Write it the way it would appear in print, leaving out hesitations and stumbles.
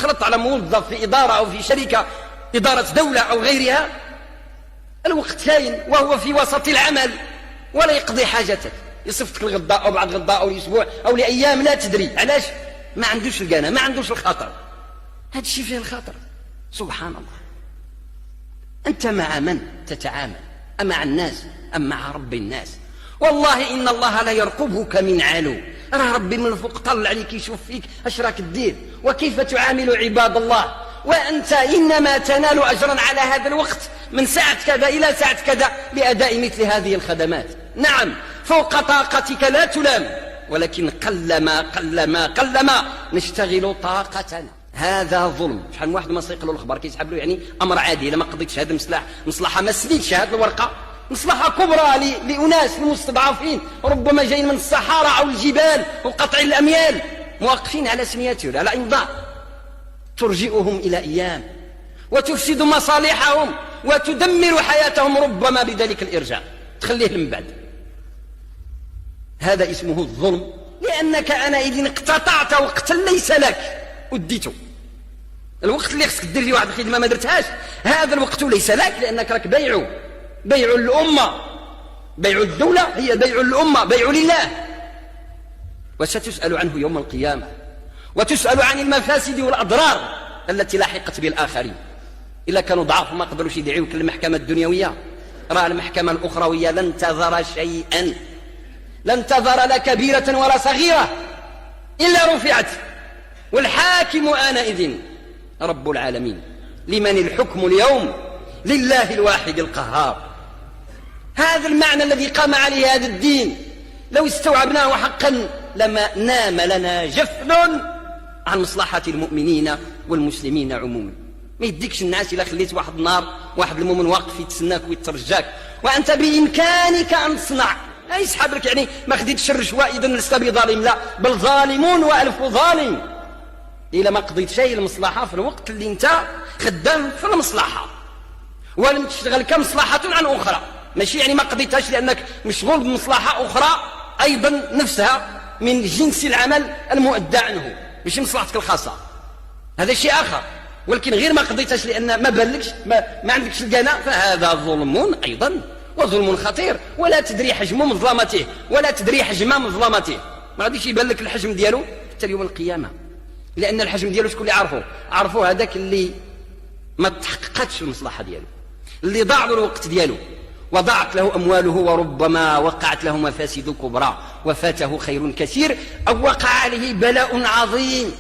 تخلط على موظف في إدارة أو في شركة، إدارة دولة أو غيرها، الوقت كاين وهو في وسط العمل ولا يقضي حاجتك، يصفتك الغداء أو بعد غداء أو لأسبوع أو لأيام لا تدري علاش، ما عندوش القنا، ما عندوش الخطر. هذا الشيء فيه الخطر. سبحان الله. أنت مع من تتعامل؟ أمع الناس أم مع رب الناس؟ والله إن الله لا يرقبك من علو، راه ربي من الفوق طلع عليك يشوف فيك اش راك دير وكيف تعامل عباد الله، وأنت إنما تنال أجرا على هذا الوقت من ساعة كذا إلى ساعة كذا لأداء مثل هذه الخدمات. نعم فوق طاقتك لا تلام، ولكن قلما نشتغل طاقتنا. هذا ظلم. شحال من واحد ما سيق له الخبر كيسحب له يعني امر عادي، الا ما قضيتش هذا مصلحه ما سليتش هذه الورقه، مصلحه كبرى لاناس المستضعفين ربما جايين من الصحراء او الجبال وقطع الاميال موقفين على سنياتهم على امضاء ترجئهم الى ايام وتفسد مصالحهم وتدمر حياتهم ربما بذلك الارجاع تخليه من بعد. هذا اسمه الظلم، لانك انئذ اقتطعت وقتا ليس لك وديته. الوقت اللي خصك دير فيه واحد الخدمه ما درتهاش، هذا الوقت ليس لك، لانك راك بيع الامه، بيع الدوله هي بيع الامه، بيع لله، وستسال عنه يوم القيامه، وتسال عن المفاسد والاضرار التي لاحقت بالاخرين. الا كانوا ضعاف ما قدروش يدعيوك للمحكمه الدنيويه، راه المحكمه الاخرويه لن تذر شيئا، لن تذر لا كبيره ولا صغيره الا رفعت، والحاكم آنئذ رب العالمين. لمن الحكم اليوم؟ لله الواحد القهار. هذا المعنى الذي قام عليه هذا الدين لو استوعبناه حقا لما نام لنا جفن عن مصلحة المؤمنين والمسلمين عموما. ما يديكش الناس إلا خليت واحد النار واحد المؤمن واقف يتسناك ويترجاك وأنت بإمكانك أن تصنع، لا يسحب لك يعني ما خديتش الرشوة إذا لست بظالم، لا بل ظالمون وألف ظالم. إلا ما قضيت شيء المصلحة في الوقت اللي انت خدام في المصلحة ولم تشتغل كمصلحة عن أخرى، ماشي يعني ما قضيتهاش لأنك مشغول بمصلحة أخرى أيضا نفسها من جنس العمل المؤدى عنه، مش مصلحتك الخاصة، هذا شيء آخر. ولكن غير ما قضيتهاش لأن ما بالكش ما عندكش القناع، فهذا ظلم أيضا وظلم خطير، ولا تدري حجم مظلمته ولا تدري حجم مظلمته. ما غاديش يبان لك الحجم ديالو حتى يوم القيامة، لأن الحجم ديالو شكون اللي عرفوه هذاك اللي ما تحققتش المصلحة ديالو، اللي ضاع له الوقت ديالو وضاعت له أمواله وربما وقعت له مفاسد كبرى وفاته خير كثير أو وقع عليه بلاء عظيم.